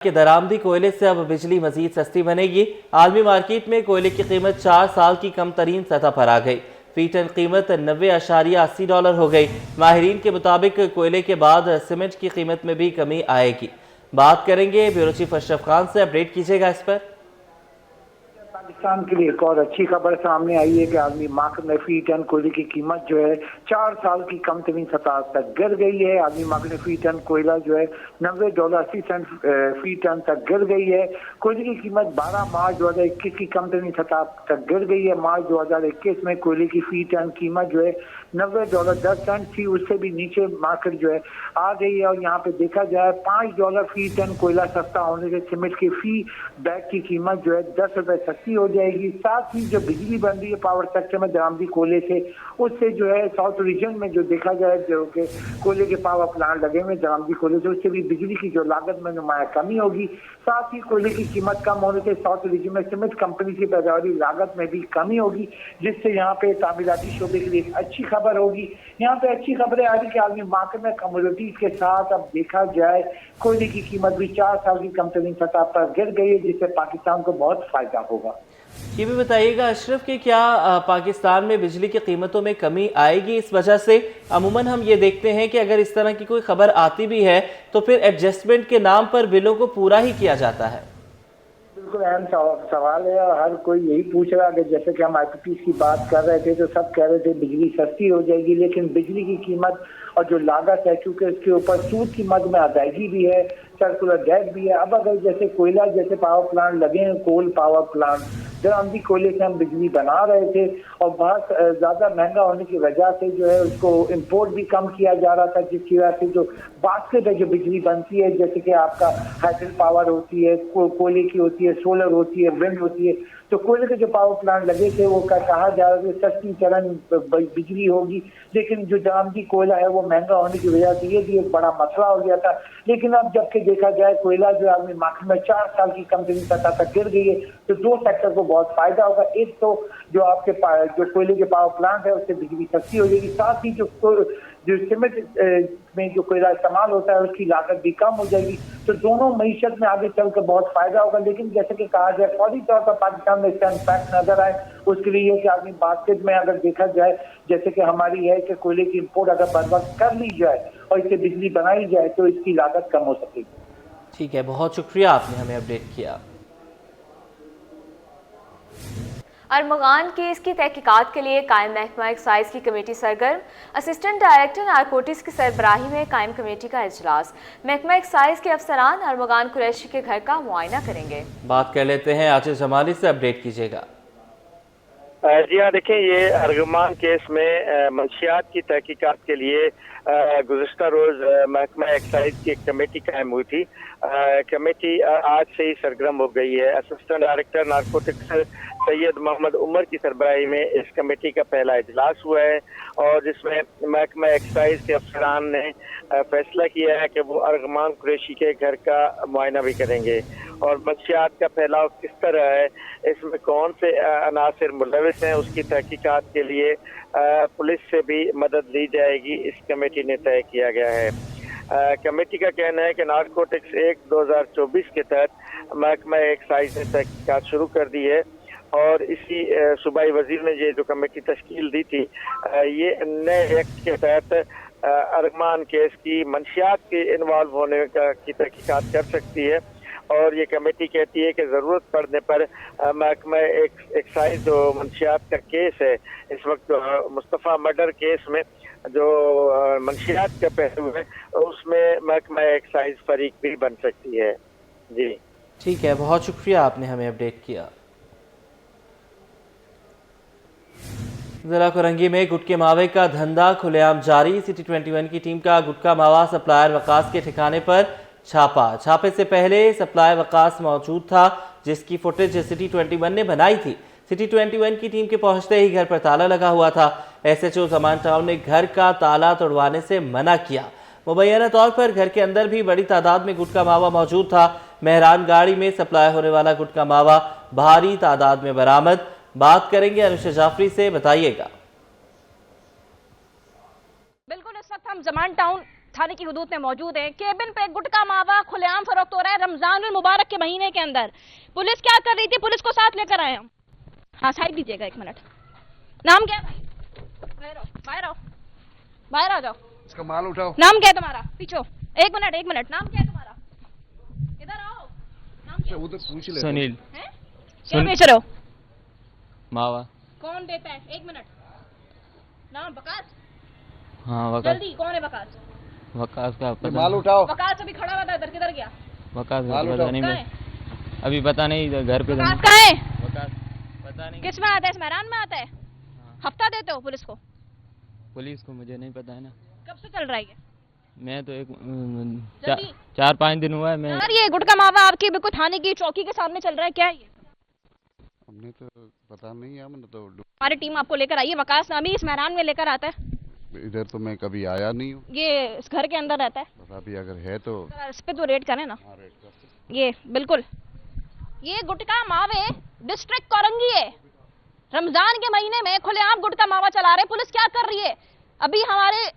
के दरामदी कोयले से अब बिजली मजीद सस्ती बनेगी। आलमी मार्केट में कोयले की कीमत 4 साल की कम तरीन सतह पर आ गई। फी टन कीमत $90.80 हो गई। माहिरीन के मुताबिक कोयले के बाद सीमेंट की कीमत में भी कमी आएगी। बात करेंगे ब्यूरो चीफ अशरफ खान से, अपडेट कीजिएगा इस पर। पाकिस्तान के लिए एक और अच्छी खबर सामने आई है कि आलमी मार्केट में फी टन कोयले की कीमत जो है 4 साल की कम तरीन सतह तक गिर गई है। आलमी मार्केट में फी टन कोयला जो है $90.80 फी टन तक गिर गई है। कोयले की कीमत 12 मार्च 2021 की कम तरीन सतह तक गिर गई है। मार्च 2021 में कोयले की फी टन कीमत जो है $90.10 थी, उससे भी नीचे मार्केट जो है आ गई है। और यहाँ पे देखा जाए $5 फी टन कोयला सस्ता होने से सीमेंट की फी बैग की कीमत जो है ₹10 सस्ती हो जाएगी। साथ ही जो बिजली बन रही है पावर सेक्टर में दरामदी कोयले से, उससे जो है साउथ रीजन में जो देखा जाए जो कि कोयले के पावर प्लांट लगे हुए दरामदी कोयले से, उससे भी बिजली की जो लागत में नुमाया कमी होगी। साथ ही कोयले की कीमत कम होने से साउथ रीजन में सीमेंट कंपनी की पैदावारी लागत में भी कमी होगी, जिससे यहाँ पे तामीराती शोबे के लिए एक अच्छी खबर होगी। यहाँ पे अच्छी खबरें आ रही कि आलमी मार्केट में कमोडिटीज के साथ अब देखा जाए कोयले की कीमत भी 4 साल की कम तरीन सतह पर गिर गई है, जिससे पाकिस्तान को बहुत फायदा होगा। ये भी बताइएगा अशरफ कि क्या पाकिस्तान में बिजली की कीमतों में कमी आएगी इस वजह से? अमूमन हम ये देखते हैं कि अगर इस तरह की कोई खबर आती भी है तो फिर एडजस्टमेंट के नाम पर बिलों को पूरा ही किया जाता है। बिल्कुल अहम सवाल है और हर कोई यही पूछ रहा है कि जैसे कि हम IPPs की बात कर रहे थे तो सब कह रहे थे बिजली सस्ती हो जाएगी, लेकिन बिजली की कीमत और जो लागत है चूंकि इसके ऊपर सूद की मद में अदायगी भी है, सर्कुलर डेट भी है। अब अगर जैसे कोयला जैसे पावर प्लांट लगे हैं, कोल पावर प्लांट दरामदी कोयले से हम बिजली बना रहे थे और बहुत ज्यादा महंगा होने की वजह से जो है उसको इम्पोर्ट भी कम किया जा रहा था, जिसकी वजह से जो बास्केट है जो बिजली बनती है, जैसे कि आपका हाइड्रो पावर होती है, कोयले की होती है, सोलर होती है, विंड होती है, तो कोयले के जो पावर प्लांट लगे थे वो कहा जा रहा था सस्ती चरण बिजली होगी, लेकिन जो दरामदी कोयला है वो महंगा होने की वजह से ये भी एक बड़ा मसला हो गया था। लेकिन अब जबकि देखा जाए कोयला जो आलमी मार्केट में 4 साल की कम तरीन सतह तक गिर गई है, तो 2 सेक्टर को बहुत फायदा होगा। एक तो जो आपके जो कोयले के पावर प्लांट है उससे बिजली सस्ती हो जाएगी, साथ ही जो सीमेंट में जो कोयला इस्तेमाल होता है उसकी लागत भी कम हो जाएगी, तो दोनों मईशत में आगे चलकर बहुत फायदा होगा। लेकिन जैसे कि कहा जाए फौरी तौर पर पाकिस्तान में इसका इम्पैक्ट नजर आए, उसके लिए कि आदमी बास्केट में अगर देखा जाए जैसे कि हमारी है कि कोयले की इम्पोर्ट अगर बर वक्त कर ली जाए और इससे बिजली बनाई जाए तो इसकी लागत कम हो सकेगी। ठीक है, बहुत शुक्रिया आपने हमें अपडेट किया। अरमगान केस की तहकीकात के लिए कायम महकमा एक्साइज की कमेटी सरगर्म। असिस्टेंट डायरेक्टर नारकोटिक्स की सरबराही में कायम कमेटी का इजलास। महकमा एक्साइज के अफसरान अरमगान कुरैशी के घर का मुआयना करेंगे। बात कर लेते हैं आजिज जमाली से, अपडेट कीजिएगा। जी हाँ, देखें ये अरमगान केस में मंशियात की तहकीकात के लिए गुज़िश्ता रोज महकमा एक्साइज की एक कमेटी कायम हुई थी। कमेटी आज से ही सरगर्म हो गई है। Assistant director narcotics Syed Mohammad Umar की सरबराही में इस कमेटी का पहला इजलास हुआ है और जिसमें महकमा एक्साइज के अफसरान ने फैसला किया है कि वो अरमगान कुरैशी के घर का मुआयना भी करेंगे और मंशियात का फैलाव किस तरह है, इसमें कौन से अनासिर मुलविस हैं, उसकी तहकीकात के लिए पुलिस से भी मदद ली जाएगी, इस कमेटी ने तय किया गया है। कमेटी का कहना है कि नारकोटिक्स एक्ट 2024 के तहत महकमा एक्साइज ने तहकीकात शुरू कर दी है और इसी सूबाई वजीर ने ये जो कमेटी तश्कील दी थी, ये नए एक्ट के तहत अरमगान केस की मंशियात के इन्वॉल्व होने की तहकीकात कर सकती है और ये कमेटी कहती है कि ज़रूरत पड़ने पर महकमा एक्साइज जो मंशियात का केस है, इस वक्त मुस्तफ़ा मर्डर केस में जो मंशियात का पहलू है उसमें महकमा एक्साइज फरीक भी बन सकती है। जी ठीक है, बहुत शुक्रिया आपने हमें अपडेट किया। जिला कोरंगी में गुटके मावे का धंधा खुलेआम जारी। सिटी 21 की टीम का गुटका मावा सप्लायर वकास के ठिकाने पर छापा। छापे से पहले सप्लायर वकास मौजूद था, जिसकी फुटेज सिटी 21 ने बनाई थी। सिटी 21 की टीम के पहुंचते ही घर पर ताला लगा हुआ था। SHO जमान टाउन ने घर का ताला तोड़वाने से मना किया। मुबैना तौर पर घर के अंदर भी बड़ी तादाद में गुटका मावा मौजूद था। मेहरान गाड़ी में सप्लाई होने वाला गुटका मावा भारी तादाद में बरामद। बात करेंगे अनुषा जाफरी से, बताइएगा। बिल्कुल, इस वक्त हम जमान टाउन थाने की हुदूद में मौजूद है। केबिन पे गुटखा मावा खुलेआम फरोख्त हो रहा है रमजान मुबारक के महीने के अंदर। पुलिस क्या कर रही थी, पुलिस को साथ लेकर आए हम। हाँ साइड दीजिएगा 1 मिनट। नाम क्या है भाई? बाहर आओ, बाहर आ जाओ। इसका माल उठाओ। नाम क्या है तुम्हारा? पीछो 1 मिनट, नाम क्या है तुम्हारा? इधर आओ। नाम क्या? उधर पूछ ले। सुनील। क्या बेच रहे हो? मावा। कौन देता है? 1 मिनट। नाम वकास? हाँ वकास। जल्दी, कौन है वकास? वकास का पता माल उठाओ। वकास अभी खड़ा हुआ था इधर, किधर गया? वकास माल का उठाओ। पता नहीं, कहाँ मैं है? अभी पता नहीं, घर पे वकास कहाँ है? वकास पता नहीं। किस में आता है? इस मैदान में आता है? हफ्ता देते हो पुलिस को? पुलिस को मुझे नहीं पता है ना। कब से चल रहा है ये? मैं तो जल्दी। 4-5 दिन हुआ है मैं। सर ये गुटखा मावा आपकी बिल्कुल थाने की चौकी के सामने चल रहा है, क्या है ये? हमने तो पता नहीं है, हमने तो हमारी टीम आपको लेकर आई है, वकास नामी इस मैदान में लेकर आता है। इधर तो मैं कभी आया नहीं हूँ। ये इस घर के अंदर रहता है। बस अभी अगर है तो जरा इस पे तो रेड करें ना। हाँ, रेड करते। ये बिल्कुल ये गुटखा मावे डिस्ट्रिक्ट कोरंगी है। रमजान के महीने में खुलेआम गुटखा मावा चला रहे। पुलिस क्या कर रही है? अभी हमारे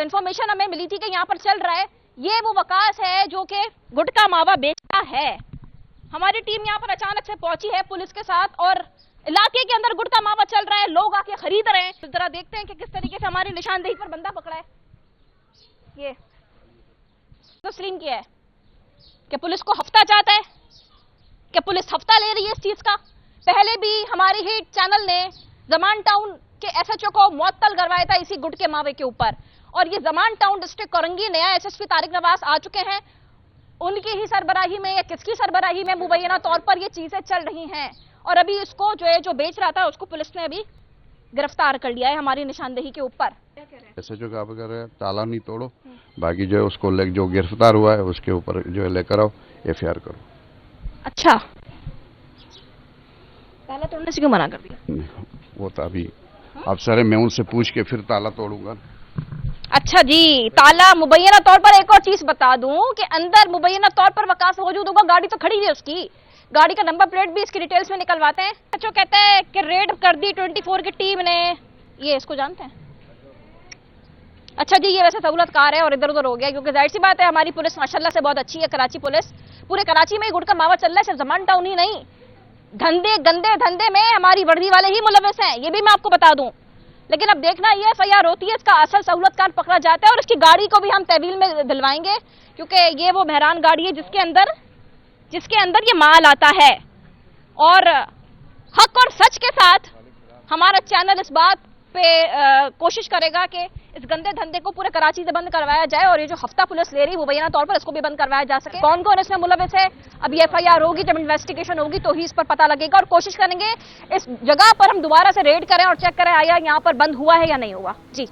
इंफॉर्मेशन हमें मिली थी कि यहाँ पर चल रहा है। ये वो वकास है जो कि गुटखा मावा बेचता है। हमारी टीम यहाँ पर अचानक से पहुंची है पुलिस के साथ और इलाके के अंदर गुटखा मावा चल रहा है, लोग आके खरीद रहे हैं। तो जरा देखते हैं कि किस तरीके से हमारी निशानदेही पर बंदा पकड़ा है। ये तस्लीम किया है कि पुलिस को हफ्ता चाहता है, कि पुलिस हफ्ता ले रही है इस चीज का। पहले भी हमारी ही चैनल ने जमान टाउन के एसएचओ को मुअत्तल करवाया था इसी गुटखे मावे के ऊपर। और ये जमान टाउन डिस्ट्रिक्ट कोरंगी नया एसएसपी तारिक नवाज आ चुके हैं। उनकी ही सरबराही में या किसकी सरबराही में मुबैना तौर पर ये चीजें चल रही हैं। और अभी इसको जो बेच रहा था उसको पुलिस ने अभी गिरफ्तार कर लिया है हमारी निशानदेही के ऊपर। ऐसे जो काम कर रहे हैं, ताला नहीं तोड़ो, बाकी जो है उसको जो गिरफ्तार हुआ है उसके ऊपर जो है लेकर आओ, एफआईआर करो। अच्छा, ताला तोड़ने से क्यों मना कर दिया? वो तो अभी अफसर है, मैं उनसे पूछ के फिर ताला तोड़ूंगा। अच्छा जी, ताला मुबैना तौर पर एक और चीज बता दूं कि अंदर मुबैना तौर पर वकास मौजूद होगा। गाड़ी तो खड़ी है उसकी, गाड़ी का नंबर प्लेट भी इसकी डिटेल्स में निकलवाते हैं। जो कहते हैं कि रेड कर दी 24 की टीम ने। ये इसको जानते हैं? अच्छा जी, ये वैसे सहूलतकार है और इधर उधर हो गया, क्योंकि जाहिर सी बात है हमारी पुलिस माशाल्लाह से बहुत अच्छी है। कराची पुलिस, पूरे कराची में गुटखा मावा चल रहा है, सिर्फ जमान टाउन ही नहीं। धंधे गंदे धंधे में हमारी वर्दी वाले ही मुलविस हैं, ये भी मैं आपको बता दूं। लेकिन अब देखना ये एफआईआर होती है, इसका असल सहूलतकार पकड़ा जाता है और इसकी गाड़ी को भी हम तहवील में दिलवाएंगे, क्योंकि ये वो मेहरान गाड़ी है जिसके अंदर ये माल आता है। और हक और सच के साथ हमारा चैनल इस बात पे कोशिश करेगा कि इस गंदे धंधे को पूरे कराची से बंद करवाया जाए और ये जो हफ्ता पुलिस ले रही है मुबैना तौर पर इसको भी बंद करवाया जा सके। कौन कौन इसमें मुलविस है, अभी एफआईआर होगी, जब इन्वेस्टिगेशन होगी तो ही इस पर पता लगेगा। और कोशिश करेंगे इस जगह पर हम दोबारा से रेड करें और चेक करें आया यहाँ पर बंद हुआ है या नहीं हुआ। जी,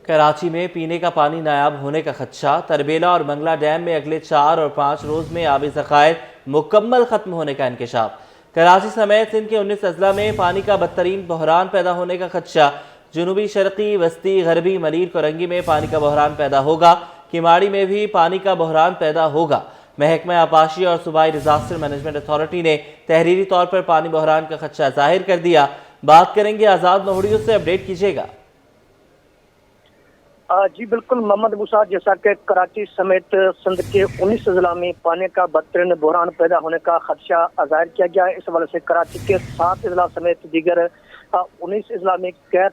कराची में पीने का पानी नायाब होने का खदशा। तरबेला और मंगला डैम में अगले 4 और 5 रोज में आबी ज़खायर मुकम्मल खत्म होने का इंकशाफ। कराची समेत सिंध के 19 अजला में पानी का बदतरीन बहरान पैदा होने का खदशा। जनूबी शर्की, वस्ती, गरबी, मलीर, कोरंगी में पानी का बहरान पैदा होगा। किमाड़ी में भी पानी का बहरान पैदा होगा। महकमा आपाशी और सूबाई डिजास्टर मैनेजमेंट अथॉरिटी ने तहरीरी तौर पर पानी बहरान का खदशा जाहिर कर दिया। बात करेंगे आजाद लोहड़ियों से, अपडेट कीजिएगा। जी बिल्कुल मोहम्मद मूसा, जैसा कि कराची समेत सिंध के 19 अजला में पानी का बदतरीन बहरान पैदा होने का खदशा जाहिर किया गया है। इस हवाले से कराची के 7 अजला समेत दीगर 19 अजला में कैद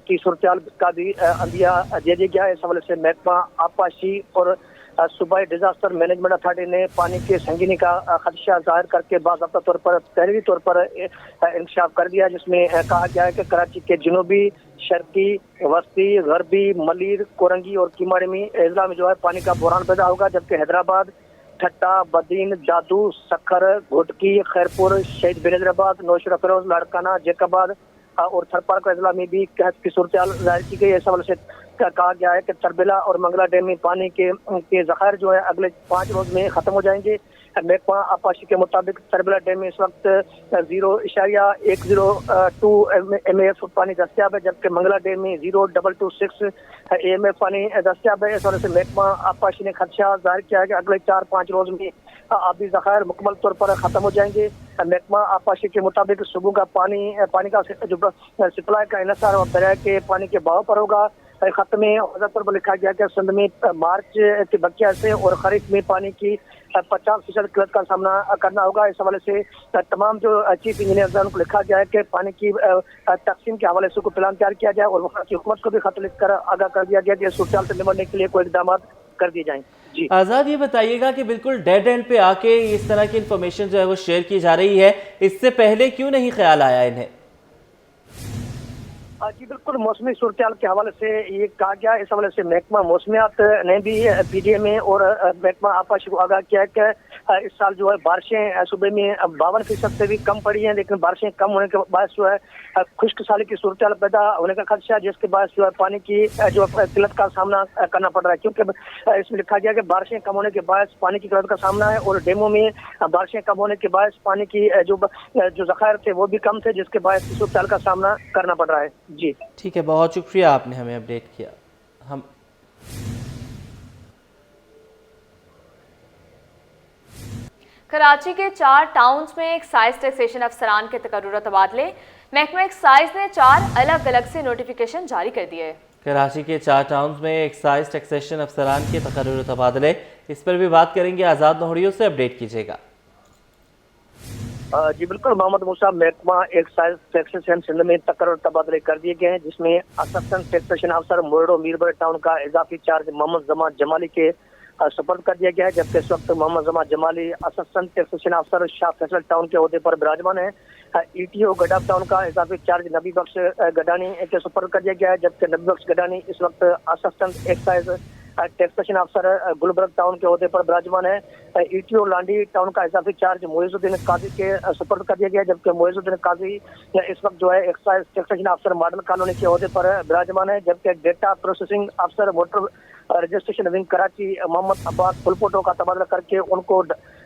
की सूरत का भी अंदिया दे दिया गया है। इस हवाले से महकमा आपाशी और सूबाई डिजास्टर मैनेजमेंट अथॉरिटी ने पानी के संगीनी का खदशा जाहिर करके बाज़ाब्ता तौर पर तहरीरी तौर पर इंकशाफ कर दिया, जिसमें कहा गया है कि कराची के जनूबी शर्की, वस्ती, गरबी, मलीर, कोरंगी और किमाड़ी में अजला में जो है पानी का बहरान पैदा होगा। जबकि हैदराबाद, ठट्टा, बदीन, जादू, सखर, घोटकी, खैरपुर, शहीद बेनज़ीराबाद, नौशेरा फिरोज, लाड़काना, जैकाबाद और थरपारकर अजला में भी कहत की सूरत जाहिर की गई है। इस हवाले से कहा गया है कि तरबेला और मंगला डैम में पानी के ज़खायर जो है अगले 5 रोज में खत्म हो जाएंगे। महकमा आपाशी के मुताबिक तरबेला डैम में इस वक्त 0.102 MAF पानी दस्तियाब है, जबकि मंगला डैम में 0.226 AMF पानी दस्तियाब है। इस वजह से महकमा आपाशी ने खदशा जाहिर किया है कि अगले 4-5 रोज में आबी ज़खायर मुकम्मल तौर पर खत्म हो जाएंगे। महकमा आपाशी के मुताबिक सुबह का पानी का जो सप्लाई का इन्हसार दरिया के पानी के बहाव पर होगा। खत में वाज़ह तौर पर लिखा गया कि सिंध में मार्च के बकिया से और खरीफ में पानी की 50% किल्लत का सामना करना होगा। इस हवाले से तमाम जो चीफ इंजीनियर उनको लिखा गया है कि पानी की तकसीम के हवाले से कोई प्लान तैयार किया जाए और वहाँ की हुकूमत को भी खत लिखकर आगाह कर दिया गया कि इस सूरत से निपटने के लिए कोई इक़दाम कर दिए जाएं। जी आज़ाद, ये बताइएगा कि बिल्कुल डेड एंड पे आके इस तरह की इंफॉर्मेशन जो है वो शेयर की जा रही है, इससे पहले क्यों नहीं ख्याल आया इन्हें? जी बिल्कुल, मौसमी सूरत के हवाले से ये कहा गया। इस हवाले से महकमा मौसमियात ने भी PDMA और महकमा आपाशी को आगाह किया कि इस साल जो है बारिशें सूबे में 52% से भी कम पड़ी हैं, लेकिन बारिशें कम होने के बायस जो है खुश्क साली की सूरत पैदा होने का खदशा, जिसके बायस जो है पानी की जो किल्लत का सामना करना पड़ रहा है। क्योंकि इसमें लिखा गया कि बारिशें कम होने के बायस पानी की किल्लत का सामना है और डेमो में बारिशें कम होने के बायस पानी की जो ज़खायर थे वो भी कम थे, जिसके बायस इस सूरत का सामना करना पड़ रहा है। जी ठीक है, बहुत शुक्रिया, आपने हमें अपडेट किया। हम कराची के 4 टाउन्स में एक्साइज टैक्सेशन अफसरान के तकर्रुर तबादले। महकमा एक्साइज ने 4 अलग अलग से नोटिफिकेशन जारी कर दिए। कराची के 4 टाउन्स में एक्साइज टैक्सेशन अफसरान के तकर्रुर तबादले, इस पर भी बात करेंगे। आज़ाद नोहरियों से अपडेट कीजिएगा। जी बिल्कुल, मोहम्मद मूसा, महकमा एक्साइज टैक्सेशन सिंध में तकर्रुर तबादले कर दिए गए हैं, जिसमें असिस्टेंट टैक्सेशन अफसर मोरडो मीरबर टाउन का इजाफी चार्ज मोहम्मद जमा जमाली के सुपर्द कर दिया गया है, जबकि इस वक्त मोहम्मद जमा जमाली असिस्टेंट टैक्सेशन अफसर शाह फैसल टाउन के ओहदे पर विराजमान है। ETO गडाफ टाउन का इजाफी चार्ज नबी बख्श गडानी के सुपर्द कर दिया गया है, जबकि नबी बख्श गडानी इस वक्त असिस्टेंट एक्साइज टैक्सेशन अफसर गुलबर्ग टाउन के ओहदे पर विराजमान है। ETO लांडी टाउन का इजाफी चार्ज मोइजुद्दीन काजी के सुपर्द कर दिया गया, जबकि मोइजुद्दीन काजी इस वक्त जो है एक्साइज टैक्सेशन अफसर मॉडल कॉलोनी के ओहदे पर विराजमान है, जबकि डेटा प्रोसेसिंग अफसर motor registration wing Karachi Mohammad Abbas Phulpoto का तबादला करके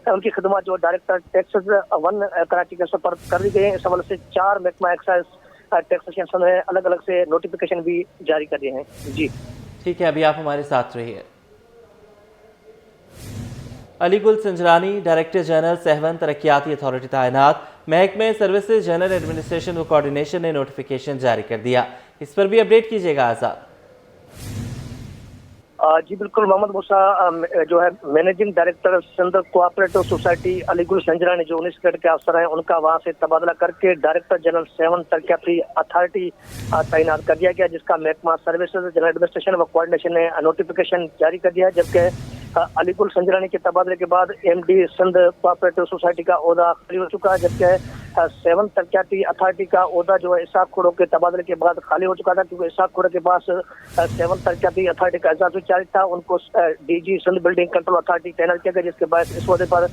उनकी खिदमत जो डायरेक्टर टैक्सेस 1 कराची के सुपर्द कर दी गई है। इस हवाले से 4 महकमा एक्साइज टैक्सेशन ने अलग अलग से नोटिफिकेशन भी जारी कर दिए हैं। जी ठीक है, अभी आप हमारे साथ रहिए। Aligul Sanjrani, director general सहवन तरक्याती authority तैनात। महकमे सर्विसेज जनरल एडमिनिस्ट्रेशन व कोऑर्डिनेशन ने नोटिफिकेशन जारी कर दिया, इस पर भी अपडेट कीजिएगा आज़ाद। जी बिल्कुल, मोहम्मद मूसा जो है managing director Sindh cooperative society Aligul Sanjrani जो 19 ग्रेड के अफसर हैं, उनका वहां से तबादला करके डायरेक्टर जनरल सेवन तरक्याती अथॉरिटी तैनात कर दिया गया, जिसका महकमा सर्विसेज जनरल एडमिनिस्ट्रेशन व कोऑर्डिनेशन ने नोटिफिकेशन जारी कर दिया है। जबकि अलीगुल संजरानी के तबादले के बाद MD सिंध कोऑपरेटिव सोसाइटी का ओहदा खाली हो चुका है, जबकि सेवन तरक्याती अथॉरिटी का ओहदा जो है इसाक खुड़ो के तबादले के बाद खाली हो चुका था, क्योंकि इसाक खुड़ो के पास सेवन तरक्याती अथॉरिटी का इजाफी चार्ज था। उनको DG Sindh building control authority तैनात किया गया, जिसके बाद इस ओहदे पर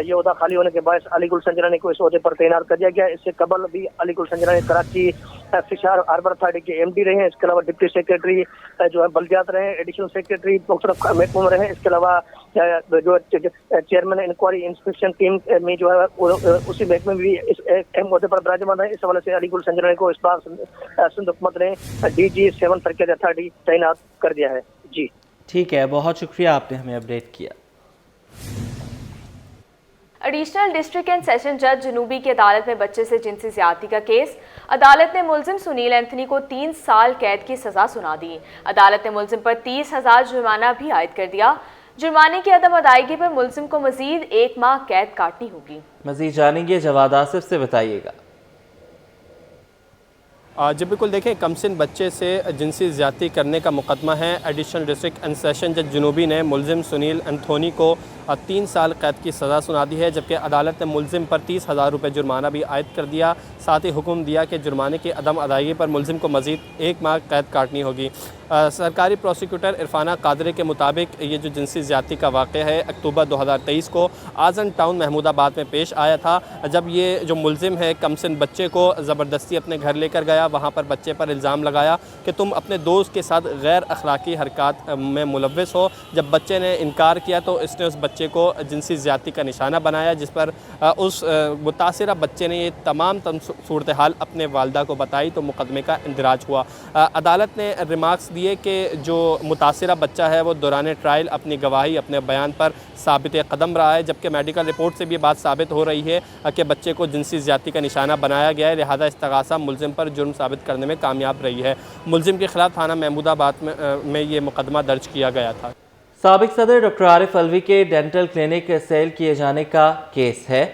ये ओहदा खाली होने के बाद अलीगुल संजरानी को इस ओहदे पर तैनात कर दिया गया। इससे कबल भी Aligul Sanjrani Karachi fisher harbour authority के MD रहे हैं। इसके अलावा डिप्टी सेक्रेटरी जो है बल्दियात रहे, एडिशनल सेक्रेटरी मुख्तलिफ महकमों में रहे। इसके अलावा जो चेयरमैन इंक्वायरी इंस्पेक्शन टीम में जो है उसी महकमे में भी इस अहम ओहदे पर विराजमान है। इस हवाले से अलीगुल संजरानी को इस बार सिंध हुकूमत ने DG 7 तरक्याती अथॉरिटी तैनात कर दिया है। जी ठीक है, बहुत शुक्रिया, आपने हमें अपडेट किया। एडिशनल डिस्ट्रिक्ट एंड सेशन जज जनूबी की अदालत में बच्चे से जिनसी ज्यादती का केस। अदालत ने मुलजिम सुनील एंथनी को 3 साल कैद की सजा सुना दी। अदालत ने मुलजिम पर 30,000 जुर्माना भी आयद कर दिया। जुर्माने की अदम अदायगी पर मुलजिम को मजीद 1 माह कैद काटनी होगी। मजीद जानेंगे, जवाद आसिफ से बताइएगा। जी बिल्कुल, देखें, कमसिन बच्चे से जिनसी ज़्यादती करने का मुकदमा है। एडिशनल डिस्ट्रिक्ट एंड सेशन जज जनूबी ने मुलजिम सुनील एंथोनी को 3 साल कैद की सज़ा सुना दी है, जबकि अदालत ने मुलजिम पर 30,000 रुपये जुर्माना भी आयद कर दिया। साथ ही हुक्म दिया कि जुर्माने की अदम अदायगी पर मुलजिम को मज़ीद 1 माह कैद काटनी होगी। सरकारी प्रोसिक्यूटर इरफाना कादरी के मुताबिक ये जो जिनसी ज़्यादती का वाक़या है अक्टूबर 2023 को आज़न टाउन महमूदाबाद में पेश आया था, जब ये जो मुलजिम है कमसिन बच्चे को ज़बरदस्ती अपने घर लेकर गया। वहाँ पर बच्चे पर इल्ज़ाम लगाया कि तुम अपने दोस्त के साथ गैर अखलाकी हरकत में मुलव्वस हो। जब बच्चे ने इनकार किया तो इसने उस बच्चे को जिनसी ज़्यादती का निशाना बनाया, जिस पर उस मुतासिरा बच्चे ने ये तमाम सूरत हाल अपने वालदा को बताई, तो मुकदमे का इंदराज हुआ। अदालत ने रिमार्क्स दिए दिए कि जो मुतासिरा बच्चा है वो दौरान ट्रायल अपनी गवाही अपने बयान पर साबित कदम रहा है, जबकि मेडिकल रिपोर्ट से भी बात साबित हो रही है कि बच्चे को जिनसी ज़्यादती का निशाना बनाया गया है, लिहाजा इस्तगासा मुलजिम पर जुर्म साबित करने में कामयाब रही है। मुलजिम के खिलाफ थाना महमूदाबाद में ये मुकदमा दर्ज किया गया था। साबिक सदर डॉक्टर आरिफ अलवी के डेंटल क्लिनिक सेल किए जाने का केस है।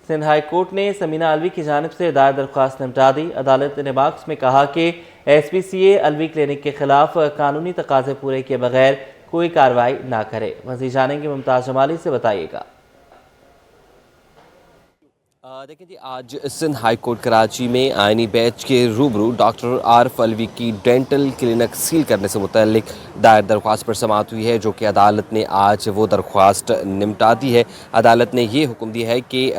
सिंध हाई कोर्ट ने समीना अलवी की जानिब से दायर दरख्वास्त निपटा दी। अदालत ने मार्क्स में कहा कि SPCA अलवी क्लिनिक के खिलाफ कानूनी तकाजे पूरे किए बगैर कोई कार्रवाई ना करे। मज़ीद जानेंगे मुमताज़ जमाली से, बताइएगा। देखिए जी, आज सिंध हाई कोर्ट कराची में आईनी बेंच के रूबरू डॉक्टर आरिफ अलवी की डेंटल क्लिनिक सील करने से मुतल्लिक दायर दरख्वास्त पर समाअत हुई है, जो कि अदालत ने आज वो दरख्वास्त निपटा दी है। अदालत ने ये हुक्म दिया है कि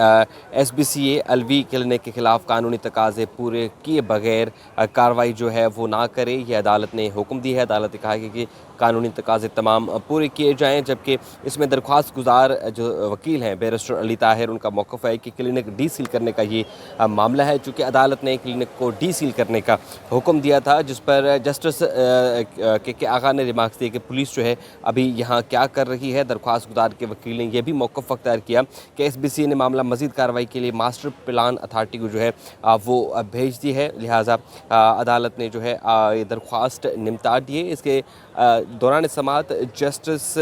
SPCA अलवी क्लिनिक के ख़िलाफ़ कानूनी तकाजे पूरे किए बगैर कार्रवाई जो है वो ना करे। ये अदालत ने हुक्म दी है। अदालत ने कहा कि कानूनी तकाजे तमाम पूरे किए जाएँ, जबकि इसमें दरख्वास्त गुजार जो वकील हैं बैरिस्टर अली ताहिर, उनका मौक़िफ़ है कि क्लिनिक डी सील करने का ये मामला है। चूँकि अदालत ने क्लिनिक को डी सील करने का हुक्म दिया था, जिस पर जस्टिस के आगा ने रिमार्क्स दिए कि पुलिस जो है अभी यहाँ क्या कर रही है। दरख्वास्त गुजार के वकील ने यह भी मौक़िफ़ अख्तियार किया कि SPCA ने मामला मज़ीद कार्रवाई के लिए मास्टर प्लान अथॉरिटी को जो है वो भेज दी है। लिहाजा अदालत ने जो है ये दरख्वास्त निपटा दी है। इसके दौरान समाअत जस्टिस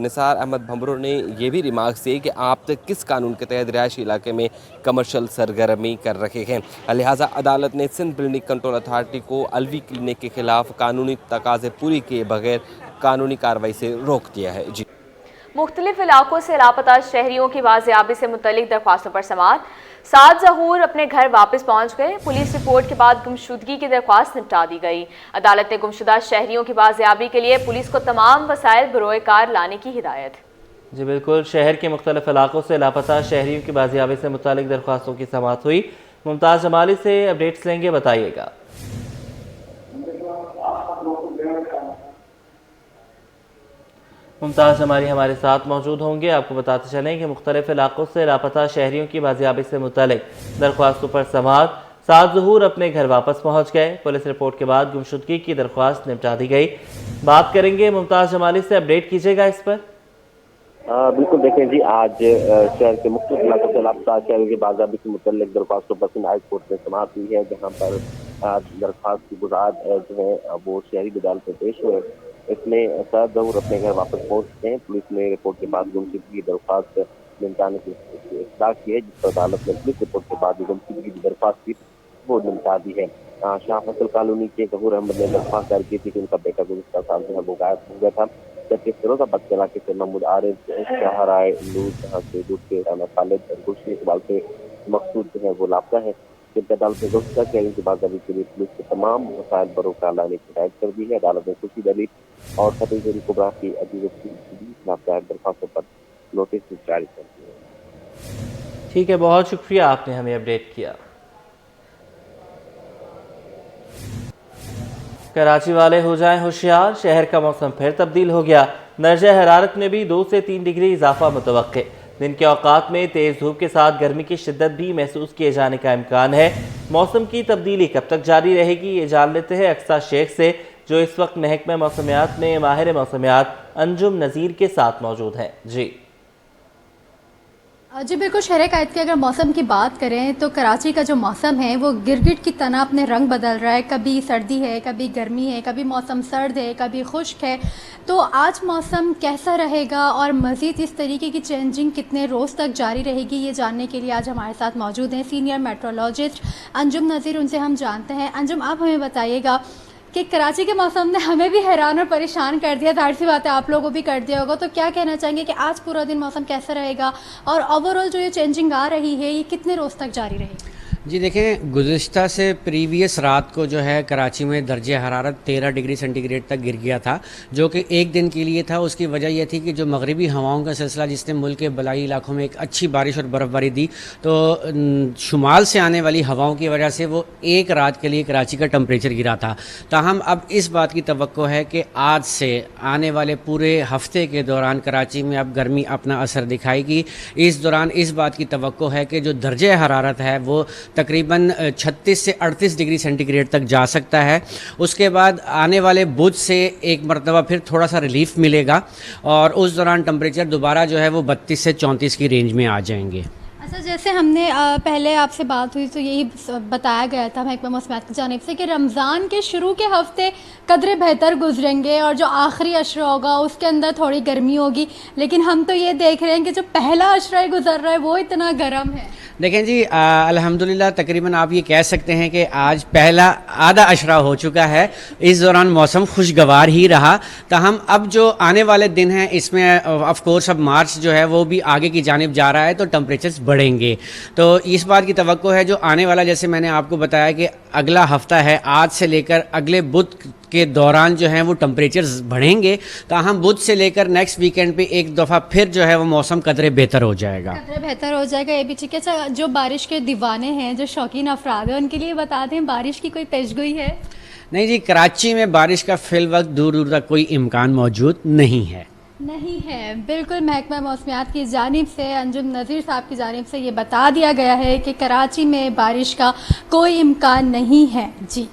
निसार अहमद भंबरो ने यह भी रिमार्क्स दिए कि आप किस कानून के तहत रिहायशी इलाके में कमर्शियल सरगर्मी कर रहे हैं। लिहाजा अदालत ने सिंध बिल्डिंग कंट्रोल अथॉरिटी को अलवी क्लिनिक के खिलाफ कानूनी तकाजे पूरी किए बगैर कानूनी कार्रवाई से रोक दिया है। जी, मुख्तलिफ इलाकों से लापता शहरियों की बाजियाबी से मुतल्लिक दरख्वास्तों पर समाअत। 7 ज़हूर अपने घर वापस पहुंच गए। पुलिस रिपोर्ट के बाद गुमशुदगी की दरख्वास्त निपटा दी गई। अदालत ने गुमशुदा शहरियों की बाजियाबी के लिए पुलिस को तमाम वसाइल बरोए कार लाने की हिदायत। जी बिल्कुल, शहर के मुख्तलिफ इलाकों से लापता शहरियों की बाजियाबी से मुतालिक दरख्वास्तों की समाअत हुई। मुमताज़ जमाली से अपडेट्स लेंगे, बताइएगा। मुमताज़ जमाली हमारे साथ मौजूद होंगे। आपको बताते चलें कि मुख्तलिफ इलाकों से लापता शहरियों की बाजियाबी से मुतालिक दरख्वास्तों पर समाअत। 7 ज़हूर अपने घर वापस पहुँच गए। पुलिस रिपोर्ट के बाद गुमशुदगी की दरख्वास्त निपटा दी गई। बात करेंगे मुमताज़ जमाली से, अपडेट कीजिएगा इस पर। बिल्कुल, देखें जी, आज शहर के मुख्तलिफ इलाकों से लापता शहरों की बाजियाबी से मुतल्लिक दरख्वास्तों पर सिंध हाई कोर्ट में समाअत हुई है, जहाँ पर दरख्वास्त की गुजार जो है वो शहरी अदालत में पेश हुए। इसमें 7 ज़हूर अपने घर वापस पहुँच चुके हैं। पुलिस ने रिपोर्ट के बाद गुमशुदगी की दरख्वास्त निपटाने की इत्तला की है, जिस पर अदालत ने पुलिस रिपोर्ट के बाद गुमशुदगी की दरख्वास्त की वो निपटा दी है। शाह फसल कॉलोनी के गफूर अहमद ने दरख्वास्त दायर की थी कि उनका बेटा गुज़श्ता साल जो है वो गायब हो गया था, जबकि फिरोजाबाद के इलाके से महमूद आरिफ शाहराय लूज जहाँ से दूध के राना खालिद गुलशन इकबाल से मकसूद जो है वो लापता है। जबकि अदालत ने गुज़श्ता शहरियों की बाजियाबी के लिए पुलिस को तमाम वसाइल बरोकार लाने की हिदायत कर दी है। अदालत ने खुशी दलील और फतेह कुबरा की दरख्वास्तों पर नोटिस जारी कर दिए। ठीक है, बहुत शुक्रिया, आपने हमें अपडेट किया। कराची वाले हो जाएं होशियार, शहर का मौसम फिर तब्दील हो गया। दर्जा हरारत में भी 2 से 3 डिग्री इजाफा मुतवक्के। दिन के औकात में तेज़ धूप के साथ गर्मी की शिद्दत भी महसूस किए जाने का इम्कान है। मौसम की तब्दीली कब तक जारी रहेगी, ये जान लेते हैं अक्सा शेख से, जो इस वक्त महकमा मौसमियात में माहिर मौसमियात अंजुम नज़ीर के साथ मौजूद हैं। जी बिल्कुल, शहर कायद की अगर मौसम की बात करें तो कराची का जो मौसम है वो गिरगिट की तरह अपने रंग बदल रहा है। कभी सर्दी है, कभी गर्मी है, कभी मौसम सर्द है, कभी खुश्क है। तो आज मौसम कैसा रहेगा और मज़ीद इस तरीके की चेंजिंग कितने रोज़ तक जारी रहेगी, ये जानने के लिए आज हमारे साथ मौजूद हैं सीनियर मेट्रोलॉजिस्ट अंजुम नज़ीर। उनसे हम जानते हैं। अंजुम, आप हमें बताइएगा कि कराची के मौसम ने हमें भी हैरान और परेशान कर दिया, जाहिर सी बात है आप लोगों को भी कर दिया होगा। तो क्या कहना चाहेंगे कि आज पूरा दिन मौसम कैसा रहेगा और ओवरऑल जो ये चेंजिंग आ रही है ये कितने रोज़ तक जारी रहेगी? जी देखें, गुज़िश्ता से प्रीवियस रात को जो है कराची में दर्जे हरारत 13 डिग्री सेंटीग्रेड तक गिर गया था, जो कि एक दिन के लिए था। उसकी वजह यह थी कि जो मगरिबी हवाओं का सिलसिला जिसने मुल्क के बलाई इलाकों में एक अच्छी बारिश और बर्फ़बारी दी, तो शुमाल से आने वाली हवाओं की वजह से वो एक रात के लिए कराची का टेम्परेचर गिरा था। ताहम अब इस बात की तवक्को है कि आज से आने वाले पूरे हफ्ते के दौरान कराची में अब गर्मी अपना असर दिखाएगी। इस दौरान इस बात की तवक्को है कि जो दर्जे हरारत है वो तकरीबन 36 से 38 डिग्री सेंटीग्रेड तक जा सकता है। उसके बाद आने वाले बुध से एक मरतबा फिर थोड़ा सा रिलीफ मिलेगा और उस दौरान टेम्परेचर दोबारा जो है वो 32 से 34 की रेंज में आ जाएंगे। अच्छा, जैसे हमने पहले आपसे बात हुई तो यही बताया गया था महकमा मौसमियात की जानिब से कि रमज़ान के शुरू के हफ्ते कदरे बेहतर गुजरेंगे और जो आखिरी अशरा होगा उसके अंदर थोड़ी गर्मी होगी, लेकिन हम तो ये देख रहे हैं कि जो पहला अशरा गुजर रहा है वो इतना गर्म है। देखें जी, अल्हम्दुलिल्लाह तकरीबन आप ये कह सकते हैं कि आज पहला आधा अशरा हो चुका है। इस दौरान मौसम खुशगवार ही रहा। ताहम अब जो आने वाले दिन हैं इसमें ऑफ कोर्स अब मार्च जो है वो भी आगे की जानिब जा रहा है तो टेम्परेचर्स बढ़ेंगे। तो इस बात की तवक्को है जो आने वाला, जैसे मैंने आपको बताया कि अगला हफ्ता है, आज से लेकर अगले बुध के दौरान जो है वो टेम्परेचर्स बढ़ेंगे। ताहम बुध से लेकर नेक्स्ट वीकेंड पे एक दफ़ा फिर जो है वो मौसम कदरे बेहतर हो जाएगा। कदरे बेहतर हो जाएगा, ये भी ठीक है। अच्छा, जो बारिश के दीवाने हैं, जो शौकीन अफराद हैं, उनके लिए बता दें बारिश की कोई पेशगोई है? नहीं जी, कराची में बारिश का फिल वक्त दूर दूर तक कोई इम्कान मौजूद नहीं है। नहीं है, बिल्कुल महकमा मौसमियात की जानिब से, अंजुम नज़ीर साहब की जानिब से ये बता दिया गया है कि कराची में बारिश का कोई इम्कान नहीं है। जी।